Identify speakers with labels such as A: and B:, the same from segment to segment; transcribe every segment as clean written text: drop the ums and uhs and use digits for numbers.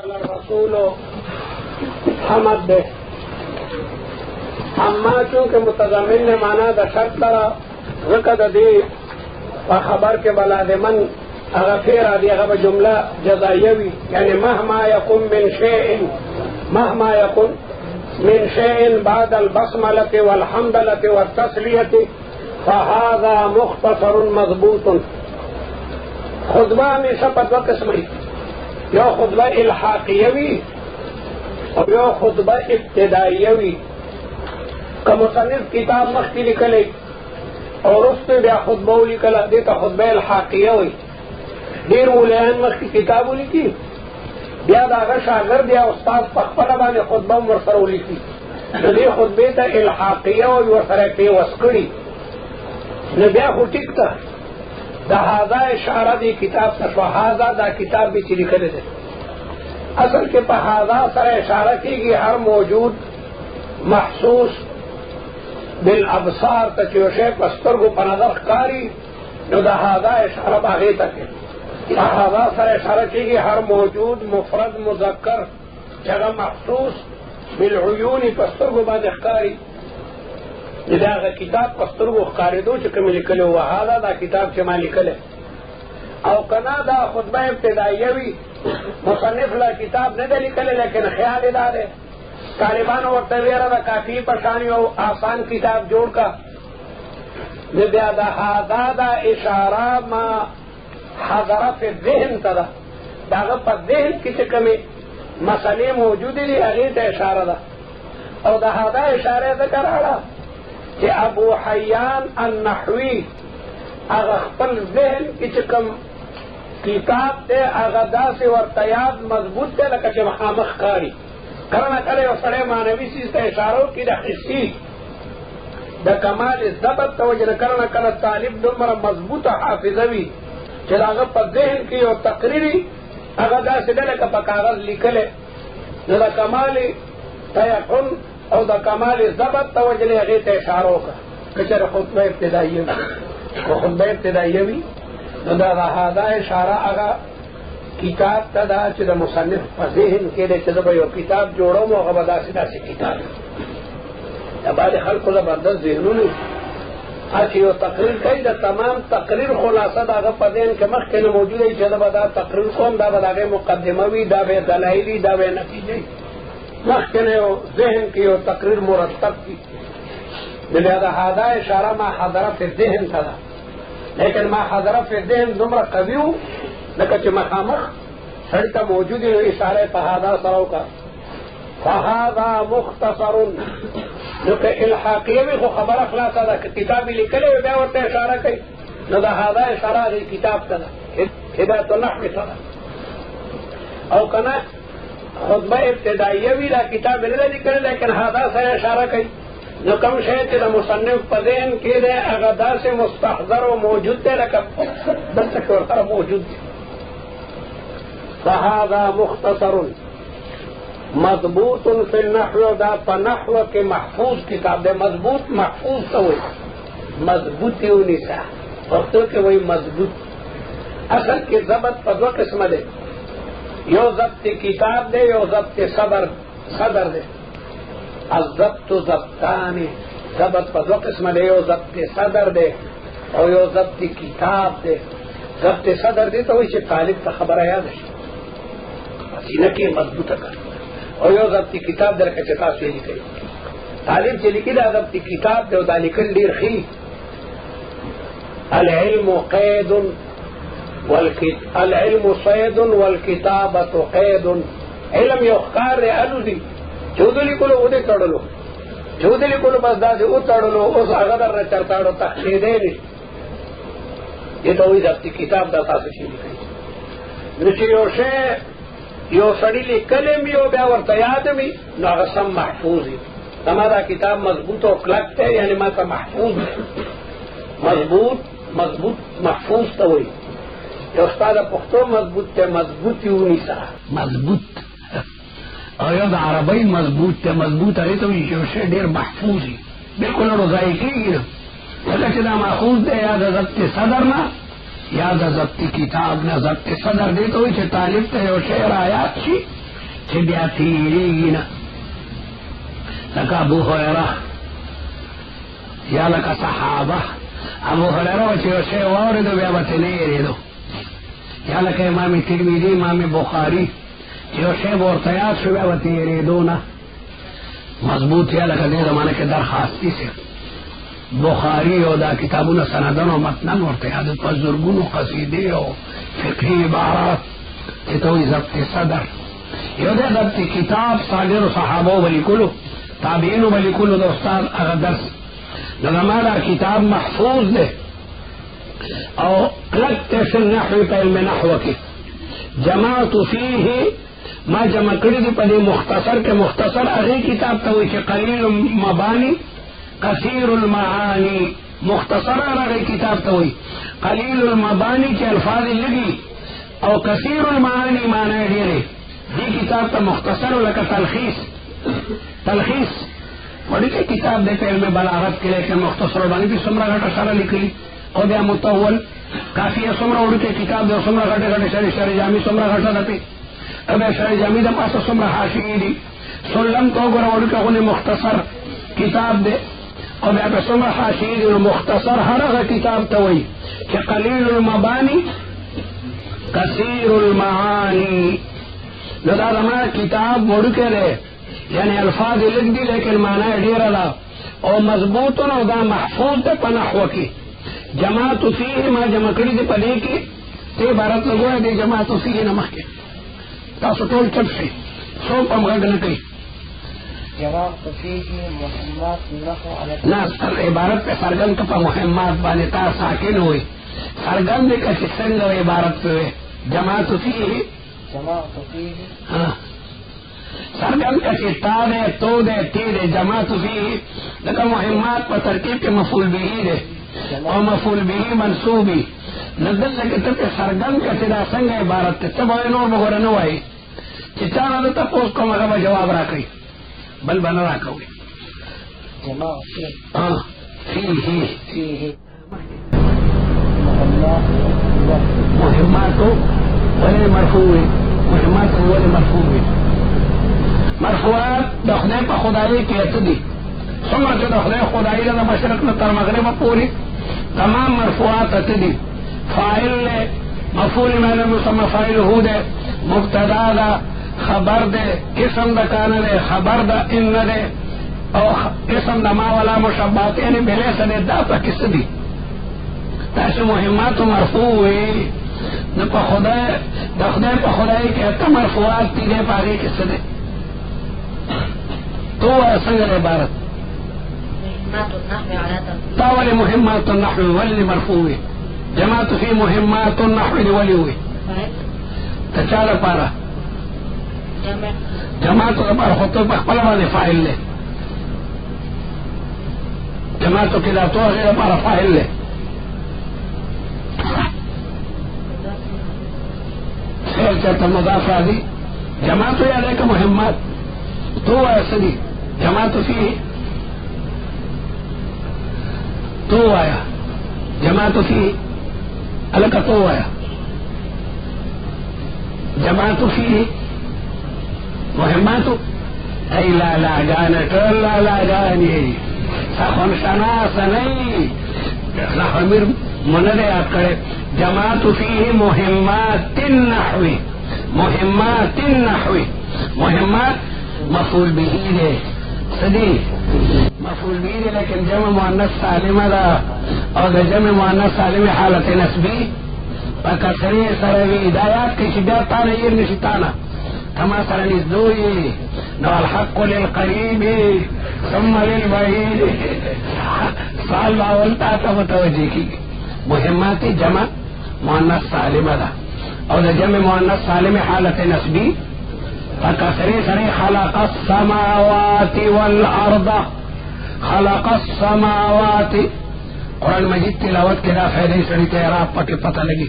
A: رسول حمد دے اما چونکہ متضمن نے مانا دا شرط ترا رکد دی خبر کے بلا دے من اگر پھر آدھی اگر جملہ جزائیوی یعنی مہما یکن من شیئن بعد البسملة والحمدلة والتسلیة فهذا مختصر مضبوط. خطبہ ہمیشہ پر دو قسمی، یو خطبہ الحاقیوی اور یو خطبہ ابتدائیوی. کا مصنف کتاب مختی لکلے اور اس پہ بیا خطبہ لکلا دیتا خطبہ الحاقیوی. دیر مولیان مختی کتابو لکی بیا داغا شاگرد یا استاد پخپلا بانے خطبہ مرسرو لکی ندی خطبے تا الحاقیوی ورسرے وسکڑی نبیا خو ٹک تا دا ہاضا اشارہ دی کتاب تا ہاضا دا کتاب بھی چلی کرے دے. اصل کے پا ہاضا سر اشارہ کی گی ہر موجود محسوس بالابصار تا چوشے پسترگو پنظر کاری نو دا ہاضا اشارہ باغی تک ہے. ہاضا سر اشارہ کی گی ہر موجود مفرد مذکر جگہ محسوس بالعیون پسترگو باز اخکاری دا کتاب پسترگو اخکاردو چکم لکلے ہوا حالا دا کتاب چما لکلے او کنا دا خطبہ ابتدائیوی مصنف لا کتاب نہ لکلے لیکن خیال دا دے طالبان اور تویرہ دا کافی پرشانی او آسان کتاب جوڑ کا دا حاضا دا اشارہ ما حضرہ فی الذہن تدا دا پا ذہن کی چکمی مسئلے موجود دی اغیت اشارہ دا او دا حاضا اشارہ ذکر آڑا کہ ابو حیان النحوی اگر خپل ذہن کی چکم کتاب تے اگر دا سے ورطیاد مضبوط تے لکا چھ مخامخ کاری کرنا کرے و سڑے معنوی سیستا اشاروں کی دا حسی دا کمال ضبط توجہ کرنا کرنا طالب دمرا مضبوط حافظوی چھ اگر پا ذہن کی و تقریری اگر دا سے لکا پا کاغذ لکلے دا کمال تیقن او دا کمال ضبط توجہ لے غیت اشاروں کا کچر خطبہ ابتدائیوی دا ہاضا اشارہ اگا کتاب تا دا چی دا مصنف پا ذہن کے لے چی دا بیو کتاب جوڑو مو اگا دا سی کتاب یا بعد خلق زبردست ذہنونو اچھی یو تقریر کئی دا تمام تقریر خلاصہ دا اگا پا ذہن کے مخ کے موجود ہے چی دا تقریر کون دا دا غیر مقدموی دا بے دلائلی دا بے نتیجی مخکنے ذہن کی اور تقریر مرتب کی لہذا ہاضا اشارہ ما حضرہ فی الذہن تھا لیکن ما حضرہ فی الذہن دمرا قویو لکچ مخامخ سڑتا موجود ہے اشارہ پا ہاضا سرو کا فہذا مختصر لکہ الحاقیہ بھی خو خبر اخلاصا دا کتابی لکلے بے ورطا اشارہ کئی لذا ہاضا اشارہ دی کتاب تھا ہدایت النحو تھا او کنا خطبہ ابتدائیوی دا کتاب نہ لکھے لیکن ہاضا سے اشارہ کئی جو کم شہد دا مصنف پذین کی دے اغدا سے مستحضر و موجود دے لکب بس تک ورطر موجود دے. فہذا مختصر مضبوط فی النحو دا پا نحو کے محفوظ کتاب دے. مضبوط محفوظ تو ہوئی مضبوطی ہونی سا وقتوں کے وہی مضبوط اصل کی ضبط پا دو قسم دے، یو ضبط کتاب دے یو ضبط صدر دے. الضبط ضبطانی ضبط پر دو قسم دے، یو ضبط صدر دے اور یو ضبط کتاب دے. ضبط صدر دے تو ویسے طالب تا خبر یاد ہے سینکی مضبوط کر اور یو ضبط کتاب دے رکھے چکا سے لکھے طالب سے لکھی دا ضبط کتاب دے دا لکھن دیر خی العلم قید العلم صید والکتابت قید. علم یو خکار دے علو دی چودلی کلو او دے تڑلو چودلی کلو بس دا دے او تڑلو اس اغدر نے چرتاڑو تخشیدے نہیں یہ تو ہوئی ضبطی کتاب دا تاسو شیلی کئی نچی یو شے یو سڑی لی کلم یو بیا ورطا یادمی نو اغسم محفوظ ہے. تمہارا کتاب مضبوط و کلک تے یعنی ما تا محفوظ ہے مضبوط محفوظ تا ہوئی کہ استاد پختو مضبوط تے مضبوطی ہونی سا مضبوط اور یاد عربی مضبوط تے مضبوط ہے تو یہ شے دیر محفوظ ہے بالکل روزائی کی گی نا چدا محفوظ دے یاد ضبط صدر نا یاد ضبط کتاب نا ضبط صدر دے تو یہ طالب تے شعر آیات چی چې بیا تیریږي نه، لکه ابو هریره یا لکه صحابه. ابو هریره چې یو شی واورېدو بیا به ترې نه هېرېدو، یا لکه امام ترمذي، امام بخاري چې یو شی به ورته یاد شو بیا به ترې هېرېدو نه. مضبوط یا لکه دې زمانه کې درخواستي سي بخاری او دا کتابونه سندن او متنن ورته یاد په زرګونو قصیدې او فقهي عبارات چې ته وایي ضبط صدر. یو دې ضبط کتاب صادر صحابه ولیکلو، تابعین ولیکلو د استاد هغه درس. نو زما دا کتاب محفوظ دی او کلک ته فی النحو په علم نحو کې جمعت فيه ما جمع کړی دی په دې مختصر کې. مختصر هغه کتاب ته وایي چې قلیل مبانی کثیر المعانی. مختصر هغه کتاب ته وایي قلیل المبانی چې الفاظ لګي او کثیر المعانی معنی ډېرې. دې کتاب ته مختصر لکه تلخیص وړي کتاب د علم بلاغت کې، لیکن مختصر باندې به څومره غټه سره لیکلي او بیا متول کافیه څومره وړي کتاب د څومره غټه شری جامع څومره غټه ده او بیا شری جامع د پاسه څومره حاشیې دي. سلم تو ګوره وړي مختصر کتاب دی او بیا به څومره حاشیې دي. مختصر هغه کتاب ته وایي چې قلیل المبانی کثیر المعانی. نو دا زما کتاب وړوکی دی، یعنی الفاظ لږ دي لیکن معنی ډېره ده او مضبوط او دا محفوظ ده په نحو کې. جماعت فيه ما جمع کړي دي په دې کې ته عبارت لګوه دی جماعت فيه نه مخکې تاسو ټول چپ شئ، څوک هم غږ نه کوي.
B: جماعت فيه مهمات النحو على
A: نه عبارت په سرګند په مهمات باندې تا ساکن وي سرګند کې چې څنګه عبارت په جماعت فيه سرگم کا چٹا دے تو دے تی دے جماعت فيه لکه مهمات په ترکیب کې مفعول به دے او مفعول به منصوبی نزل لکه ته سرگم کا چې دا څنګه عبارت ته ته به نور وګور نه وای چې چا نه ته پوس کوم هغه جواب راکړي بل بنا راکوي.
B: جماعت
A: فيه مهمات ولی مرفوع مهمات ولی مرفوع. مرفوعات د خدای په خدای کې اته دي، څومره چې د خدای خدای د مشرق نه تر مغرب پورې تمام مرفوعات اته دي. فاعل له مفعول معنی مسمى فاعله ده، مبتدا ده، خبر ده، اسم د کان ده، خبر ده ان ده او اسم د ما ولا مشبهات یعنی بله سره دا پکې څه دي. تاسو مهمات مرفوع وي نو په خدای د خدای په خدای کې اته مرفوعات دي په هغه کې څه دي. تو څنګه عبارت
B: مهمات النحو على
A: طاول مهمات النحو ولي مرفوع. جماعت فی مهمات النحو ولي تچاله پارا جماعت لپاره خطو په خپل باندې فاعل له جماعت کې دا تو غیر لپاره فاعل له خیر چاته مضاف راځي. جماعت یې علیکم مهمات تو اسدی جماعت فيه تو آیا جماعت فيه الک تو آیا جماعت فيه مهمات ای لا لا جانت لا لا جانی سخن شناس نہیں نحمیر منده یاد کرے. جماعت فيه مهمات النحو مهمات النحو مهمات مفعول به ده صدی مفعول به ده لیکن جمع مؤنث سالمه ده او د جمع مؤنث سالمه حالت نسبی په کسری سره وی ہدایات کې چې بیا تانه یې نشي تانه کما سره نزدوی نو الحق للقریب ثم للبعید سال باول تا متوجه کی. مهمات جمع مؤنث سالمه ده او د جمع مؤنث سالمه حالت نسبی فكسري سري خلق السماوات والأرض خلق السماوات. قرآن مجید تلاوت کے دا فیدی سری تیراب پاکی پتہ لگی.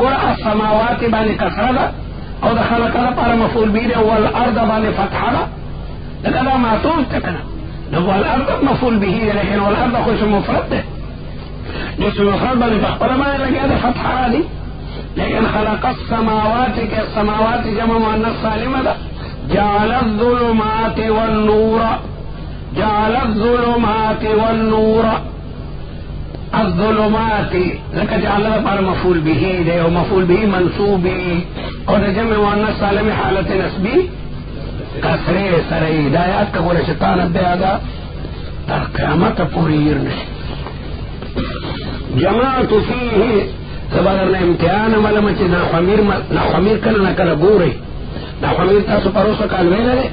A: گورا السماوات بانی کسر دا او دا خلق دا پارا مفعول بیده والأرض بانی فتح دا لکہ دا معطوف تکنا نو والأرض مفعول بیده لیکن والأرض خوش مفرد ده جس مفرد بانی بخبر بانی لگیا دا فتح را دی. لیکن خلق السماوات کے السماوات جمع مؤنث سالمہ دا جعل الظلمات والنور، جعل الظلمات والنور، الظلمات لکه جعل پر مفعول به دی او مفعول به منصوب او د جمع مؤنث سالم حالت نسبی کسره سره ہدایات کا بولے شیطان دے آگا تر قیامت پوری نشي. جماعت فيه زبر نے امتحان عمل مچ نا خمیر کله نه کله ګوري نا خمیر تاسو پروسه کال ویلې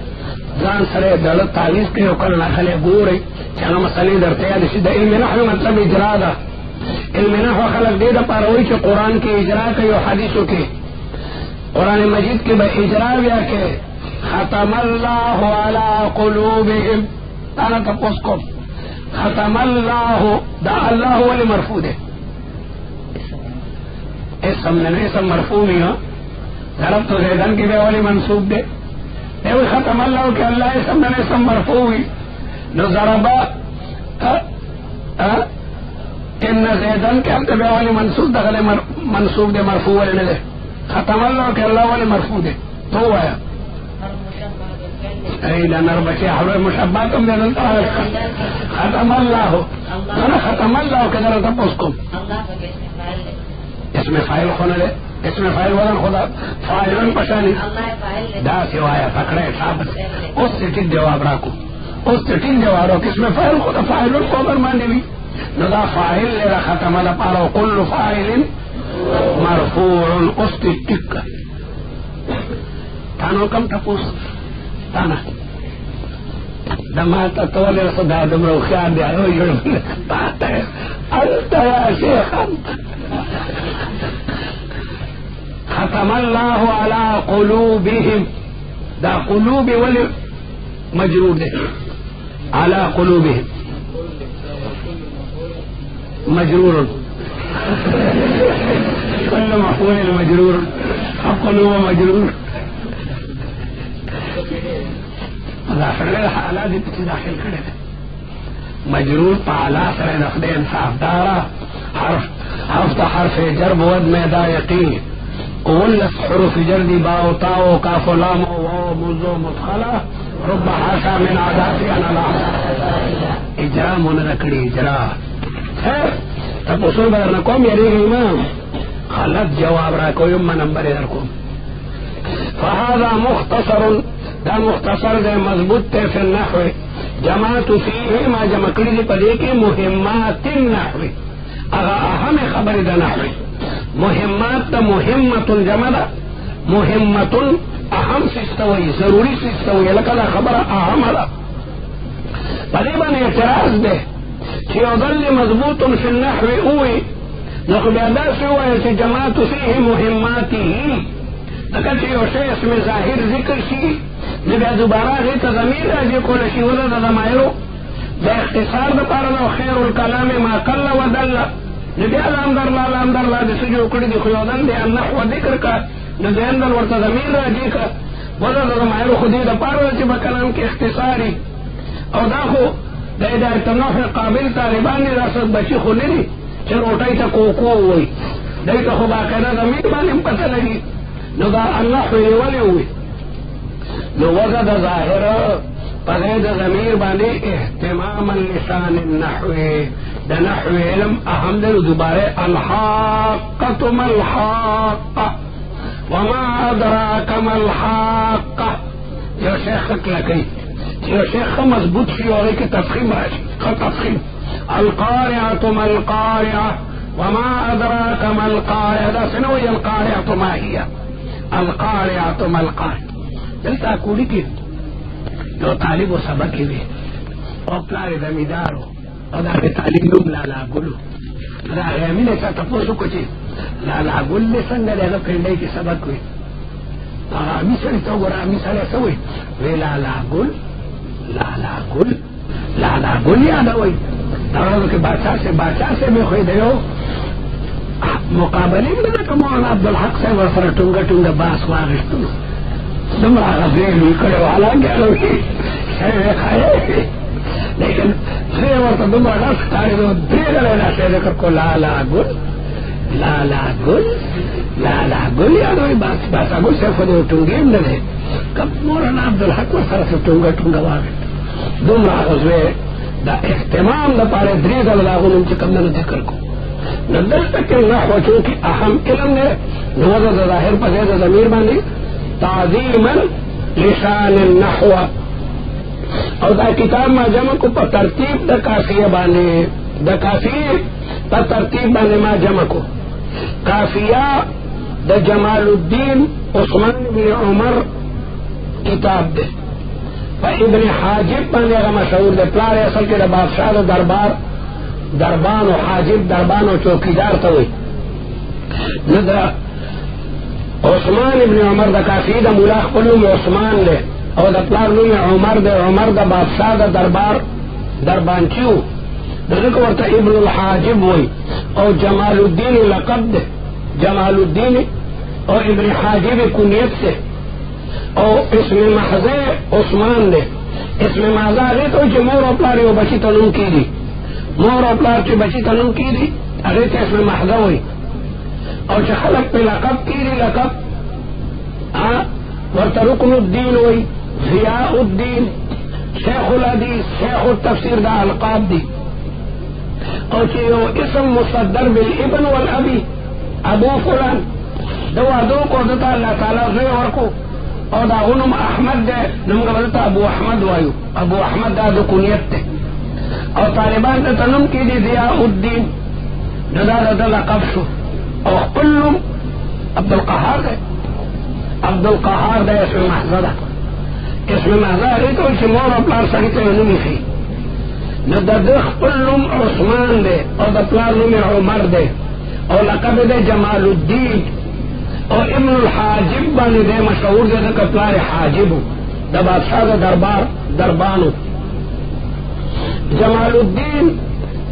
A: ځان سره د تعویذ کې او کله نه خله ګوري چې هغه مسلې درته یاد شي. د علم نحو مطلب اجرا ده. علم نحو خلق دې د پاره وایي چې قرآن کې اجرا کوي او حدیثو کې قرآن مجید کې به اجرا بیا کې ختم الله على قلوبهم. انا تپوس کوم ختم الله دا الله ولی مرفوع ده اسم نه اسم مرفوع نه ضرب تو زیدن کی بے والی منصوب دے اے ختم اللہ کہ اللہ اسم نے اسم مرفوع نو ضربا ان زیدن کے بے والی منصوب دغل منصوب دے مرفوع نے دے ختم اللہ کہ اللہ والی مرفوع دے تو آیا اے نر بچے حول مشبہتم دے ختم اللہ انا ختم اللہ کہ ذرا تپوس کو اس میں فائل ہونے لے اس میں فائل ورن خدا فائلن پشانی دا سوایا پکڑے ثابت اس سے ٹھیک جواب راکو اس سے ٹھیک جواب راکو اس میں فائل خدا فائلن کو برمانے بھی ندا فائل لے رہا ختم اللہ پارو کل فائل مرفوع اس کی ٹک تانو کم تپوس تانا دماتا تولی رسدا دمرو خیال دیا او یڑم بات ہے انتا یا شیخ انتا ختم اللہ علی قلوبهم دا قلوب ولی مجرور دے علی قلوبهم مجرور كل مفعول مجرور قلوب مجرور حالات پچھے داخل کرے مجرور پالا سر نقد انصاف دارا حرف حرف جرب ود میں دا یقین اولس حروف جردی باو تاو کاف لام و مزو مدخلا رب حاشا من عاداتی انا لا اجرا من رکڑی اجرا تب اصول بدر نکوم یری امام خلط جواب را کوئی ام نمبر ادرکوم فهذا مختصر دا مختصر دے مضبوط تے فی النحو جماعت فیہ ما جمع کری دی پدے کے مہمات النحو اگا اہم خبر دا نحو مہمات دا مہمت الجمع دا مہمت اہم سستوئی ضروری سستوئی لکہ دا خبر اہم دا پدے بان اعتراض دے چی اضل مضبوط فی النحو اوئی نخو بیادا سے ہوئے چی جماعت فیہ مہماتی ہی اگر چی اوشے اس میں ظاہر ذکر شی نبی دوبارہ غیت ضمیر راجی کو لشی وزا دا دمائرو دا اختصار دا پارا خیر الکلام ما قل و دل نبی علام در لا دا سجو کردی دی خیودن دی النحو ذکر کا نبی اندر ورطا ضمیر راجی کا وزا دا دمائرو خودی دا پارا چی با کلام کی اختصاری او دا خو دا ادارت النحو قابل طالبان نی راسد بچی خو لی چی روٹای تا کوکو ہوئی دیتا خو باقیدہ ضمیر بانیم پتہ لگی نو دا النحو ولی ہوئی نو وزد ظاہر پغید ضمیر باندے اہتمام لسان النحو دا نحو علم اہم دل دوبارے الحاقت ملحاق وما ادراک ملحاق جو شیخ لکی جو شیخ مضبوط شی ہوگی کہ تفخیم راشی تفخیم القارعت ملقارعہ وما ادراک ملقارعہ دا سنوی القارعت ما ہی القارعت ملقارعہ دلتا کوڑی کی جو طالب و سبق کی بھی اور پلار زمیدارو اور دا پہ طالب لوگ لالا گلو دا غیمی نے چاہتا پوسو کچی لالا گل نے سنگ دے گا پھنڈے کی سبق ہوئی آمی سڑی تو گرا آمی سڑی سوئی وی لالا گل یاد ہوئی دارو کہ بادشاہ سے بھی خوئی دیو مقابلی میں دا کہ مولانا عبدالحق سے ورسر ٹنگا باس واغشتنو دمرا غزیل کرے والا گیا لوگی شہر خائے لیکن خیر ورطا دمرا غز کاری دو دیر لینا شہر کر کو لالا گل لالا گل یادوی باسا گل سے خود ٹونگیم نہ کب مولانا عبدالحق و سر سے ٹونگا واغت دوم راغزوے دا اختمام دا پارے دریز اللہ غنم چکم نہ ذکر کو ندلتک النحو چونکہ اہم علم نے نوزد ظاہر پزید ضمیر باندی تعظیما لشان النحو اور دا کتاب ما جمع کو پر ترتیب دا کافیہ بانے دا کافیہ پر ترتیب بانے ما جمع کو کافیہ دا جمال الدین عثمان بن عمر کتاب دے پا ابن حاجب بانے اگا مشہور دے پلار اصل کے دا بادشاہ دا دربان و حاجب دربان و چوکیدار توئی ندرا عثمان ابن عمر دا کافی دا ملاخ پلوم عثمان دے اور دا پلار نوم عمر دے عمر دا بادشاہ دا دربانچیو دلکو ورطا ابن الحاجب ہوئی اور جمال الدین لقب دے جمال الدین اور ابن حاجب کنیت سے اور اسم محضے عثمان دے اسم محضا ہے تو چی مور و پلاری و بچی تنم کی دی مور و پلار چی بچی تنم کی دی اگر چی اسم محضا ہوئی اور چی خلق پہ لقب کی دی لقب ورطا رکن الدین ہوئی ضیاء الدین شیخ الحدیث شیخ التفسیر دا القاب دی اور چیو اسم مصدر بالابن والابی ابو فلان دو کو دتا اللہ تعالیٰ زوی ورکو اور دا غنم احمد دے نمگا بدتا ابو احمد وایو ابو احمد دا دو کنیت دے اور طالبان دا تنم کی دی ضیاء الدین دا لقب شو اور کلم عبدالقہار دے اسم محضر دا اسم محضر ہے تو اسم مور اپلار سنیتے نمی خی دا دخ کلم عثمان دے اور دا پلار نمی عمر دے اور لقب دے جمال الدین اور ابن الحاجب بانی دے مشہور دے دا پلار حاجب دا بادشاہ دا دربانو جمال الدین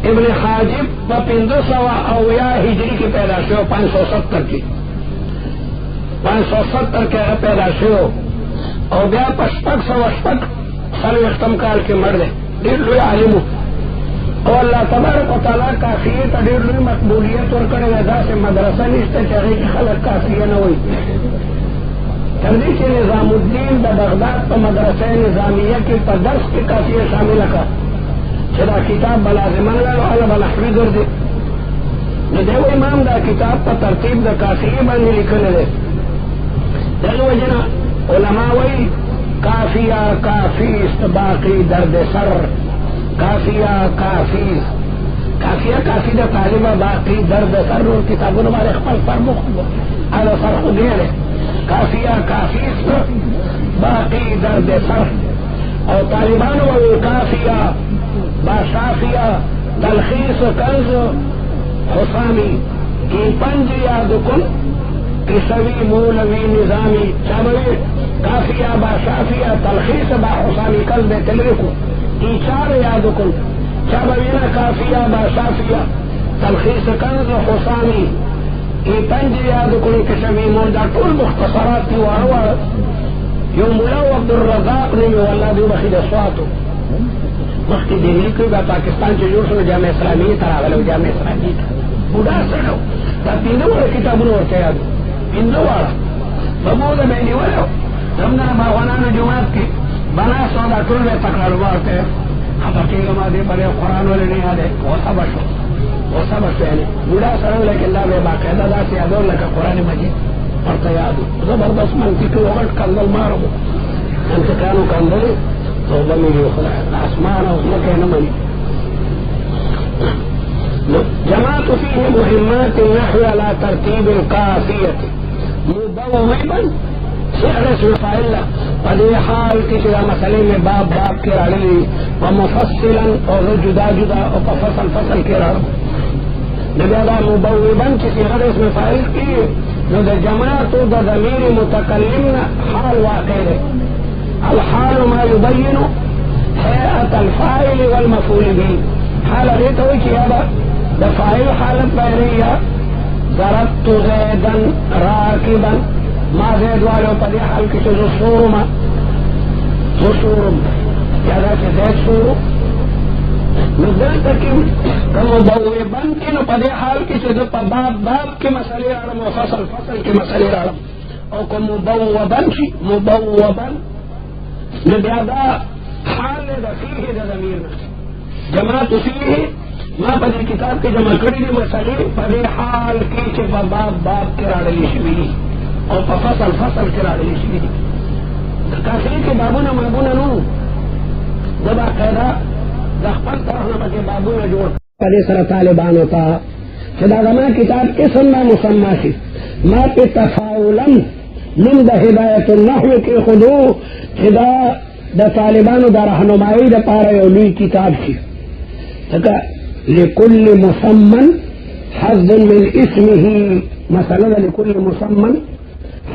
A: ابن حاجب با 1500 ہجری کی پیدا شو 570 کی 570 کے پیدا شو اور بیا پشپک سلو اختم کال کے مرد دیر لوی عالمو اور اللہ تبارک و تعالیٰ کافیے تا دیر لوی مقبولیت ورکڑے دا سے مدرسہ نشتے چاہے کی خلق کافیے نہ ہوئی تردی کے نظام الدین دا بغداد پا مدرسہ نظامیہ کی پا درس کی کافیے شامل کا چدا کتاب بلازمان لالو علم الحوی گردے ندیو امام دا کتاب پا ترتیب دا کافیے بانی لکھنے دے دل وجنا علماء وی کافیہ کافیست باقی درد سر کافیہ کافی دا طالبہ باقی درد سر اور کتابوں نے ہمارے خپل پر مخ اعلی سر خود ہے کافیہ کافیست باقی درد سر اور طالبان و کافیہ باشافیہ تلخیص کنز حسامی کی پنج یاد کن کسوی مولوی نظامی چابوی کافیہ باشافیہ تلخیص با حسامی قلب تلرکو کی چار یاد کن چابوینا کافیہ باشافیہ تلخیص کنز حسامی کی پنج یاد کن کسوی مول دا طول مختصرات کی واروا یو مولو عبدالرزاق نے واللہ دیو بخید اسواتو وقتی دینی کوئی با پاکستان چو جوڑ سنو جامع اسلامی تراغلو جامع اسلامی بودا سنو دا پیندو والا کتابونو ورچا یادو پیندو والا بمودا بینی والا رمنا باغوانان جماعت کی بنا سودا طول میں تقرار بارتے خطاقی گما دے پڑے قرآن والے نہیں آدے وہ سب یعنی بودا سنو لیکن دا بے باقیدہ دا سی یادو لکا قرآن مجید پڑتا یادو زبردست منطقی وغٹ کندل مارو منطقانو کندلی توبہ میری خدا آسمان اور مکہ نمانی جماعت فيه مهمات النحو على ترتيب القافية مبوبا شعر اسم فاعل قدی حال کسی مسئلے میں باب کے رڑی ومفصلا اور جدا اور فصل کے رڑ نبیادہ مبوبا کسی غیر اسم فاعل کی نو دا جماعت دا ضمیر متکلم حال واقع ہے الحال ما يبين هيئة الفاعل والمفعول به حال ریت ہوئی کیا دا فاعل حالت بہریا ضربت زیدا راکبا ما زید والو پدی حال کسی زسورم یادا چی زید سورو دلته کې که مبوبن کې نو په دې حال کې چې زه په باب کې مسلې راړم او فصل کې مسلې راړم، او که مبوبن شي مبوبن نو بیا دا حال د فیه د ضمیر نه جماعت فیه ما په دې کتاب کې جمع کړي دي مسلې په دې حال کې چې په باب کې راړلې شوي دي او په فصل کې راړلې شوي دي. کافري کې بابونه مابونه نو د باقاعده د خپل طرف نه پکې بابونه جوړ په دې سره طالبانو ته چې دا زما کتاب اسم نه مسما شي ما په تفاعلا من د هدایت النحو کې خودو چې دا د طالبانو د رهنمایي لپاره یو لوی کتاب شي. ځکه لكل مسمى حظ من اسمه، مثلا لكل مسمى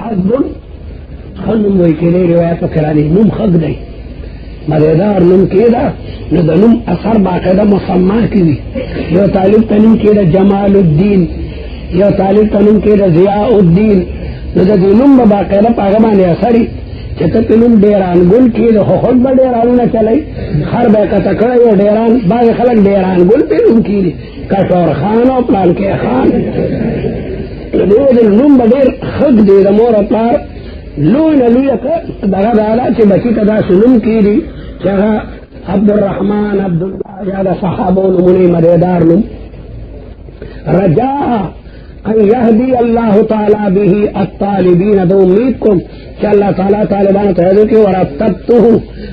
A: حظ خنم وی کې روایت وکړه نوم خګ دی مدیدار نوم کېده نو د نوم اثر باقاعده مسما کېږي. یو طالب ته نوم کېده جمال الدین، یو طالب ته نوم کېده ضیاء الدین، نو د دې نوم به باقاعده په هغه باندې اثري چې ته په نوم ډیرانګل کېده خو خود به ډیرانونه چلی خر به کته کړی یو ډیران بعضې خلک ډیرانګل پې نوم کېدي کټور خان او پلانکې خان د نوم به ډېر خګ دی د مور پلار لوی نه لویه دغه دا ده چې بچي ته داسې نوم کېدي چې هغه عبدالرحمن عبدالله یا د صحابو نومونه مدیدار نوم. رجاء ان یهدی اللہ تعالی به الطالبین، د امید کوم چې الله تعالی طالبانو ته هدایت کوي. ورتبته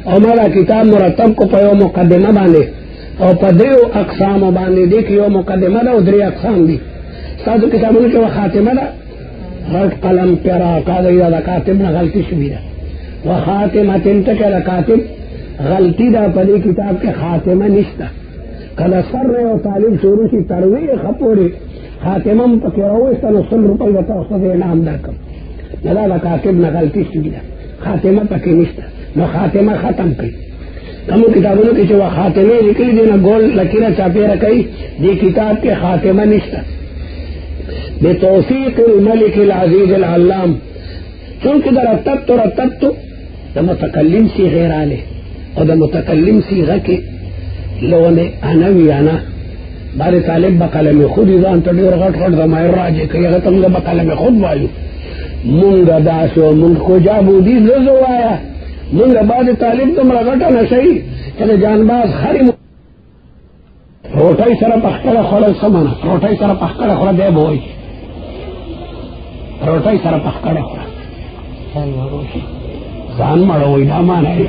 A: او ما دا کتاب مرتب کو په یو مقدمه باندې او په دریو اقسامو باندې دي کې یو مقدمه ده او درې اقسام دي. ستاسو کتابونو کې خاتمه ده غلط قلم پیرا کاغذ دا کاتب نه غلطی شوی ده و خاتمه ته کله کاتب غلطی ده په دې کتاب کې خاتمه نشته. کله سر او طالب شروع شي تروی خپوري خاتمه پکې راوېسته نو 100 روپۍ ورته اوسه انعام درکړم. دا کاتب نه غلطی شوی ده خاتمه پکې نشته نو خاتمه ختم کړي. کوم کتابونو کې چې وا خاتمه لیکلي دي نه ګول لکیره چاپیره کوي دې کتاب کې خاتمه نشته. بتوفیق الملک العزیز العلام چونکہ در رتبت دا متکلم سی غیر آلے اور دا متکلم سی غکی لونے انوی انا بار طالب بقلم خودی دان تا دیر غٹ دا مائر راجے کئی غتم دا بقلم خود وایو منگا داسو منگ کو جابو دی زوزو آیا منگا بعد طالب تم رغٹا نشئی چلے جانباز خری روٹائی سر پخکڑ خورا سمانا روٹائی سر پخکڑ خورا دے بوئی روٹائی سر پخکڑے خورا ځان مړوي دا معنی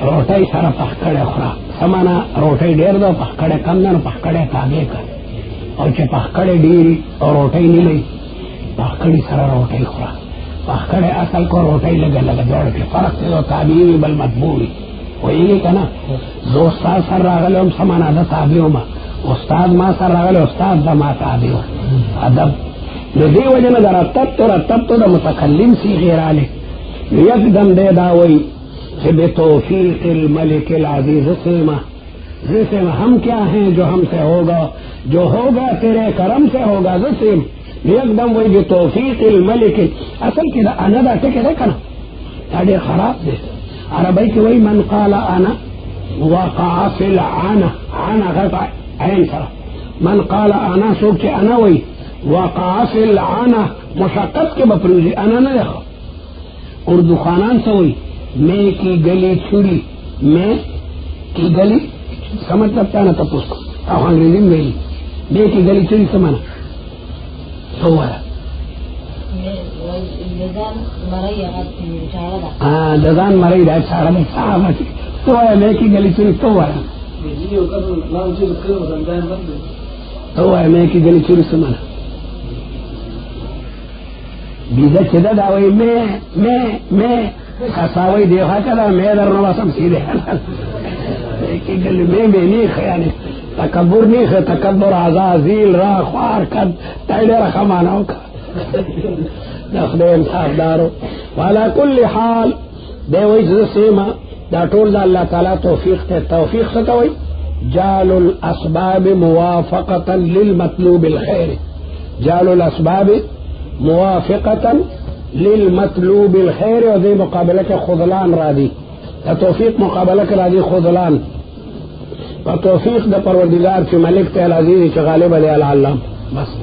A: روٹائی سر پخکڑے خورا سمانا روٹائی ډیر دا پخکڑے کم نه پخکڑے تابع کړ او چې پخکڑے ډیری او روٹائی نه لې پخکڑی سر روٹائی خورا پخکڑے اصل کو روٹائی لگا دوڑ کے فرق سے تابعی بل مطبوعی وہی کنا دو استاد سر راغلے ہم سمانا دا تابعو ما استاد ما سر راغلے استاد دا ما تابعو ادب دی وجہ دا رتبتو دا متکلم سی غیر آلے یک دم دے داوئی کہ بتوفیق الملک العزیز سیما ہم کیا ہیں جو ہم سے ہوگا جو ہوگا تیرے کرم سے ہوگا زسیم یک دم وہی بتوفیق الملک اصل کی دا انا دا ٹکے دے کنا تاڑی خراب دے عربی کی وہی من قال انا وقع فی العنا عنا غطع عین سرا من قال انا سوک چے انا وہی وقع فی العنا مشقت کے بپروزی انا نہ دیکھو اردو خانان سے وہی میں کی گلی چھڑی میں کی گلی سمجھ لگتا ہے نا تب اس کو اب انگریزی میں کی گلی چھڑی سمانا تو ہے دزان مرئی دا چارہ دا صاحب تو ہے میں کی گلی چھڑی تو ہے میں کی گلی چھڑی سمانا بیزا چدا دا وی میں خساوی دیخوا کدا میں در نواسم سیدے کی گلی میں نیخ یعنی تکبر نیخ تکبر عزازیل را خوار کد تایدے رکھا ماناو کا نخدے انصاف دارو والا کل حال دے وی سیما دا طول دا اللہ تعالی توفیق تے توفیق ستوئی جال الاسباب موافقتا للمطلوب الخیر جال الاسباب موافقتا للمطلوب الخیر اور دے مقابلہ کے خذلان را دی توفیق مقابلہ کرا دی خذلان و توفیق دا پروردگار فی ملک تیل عزیز چی غالب علی العالم بس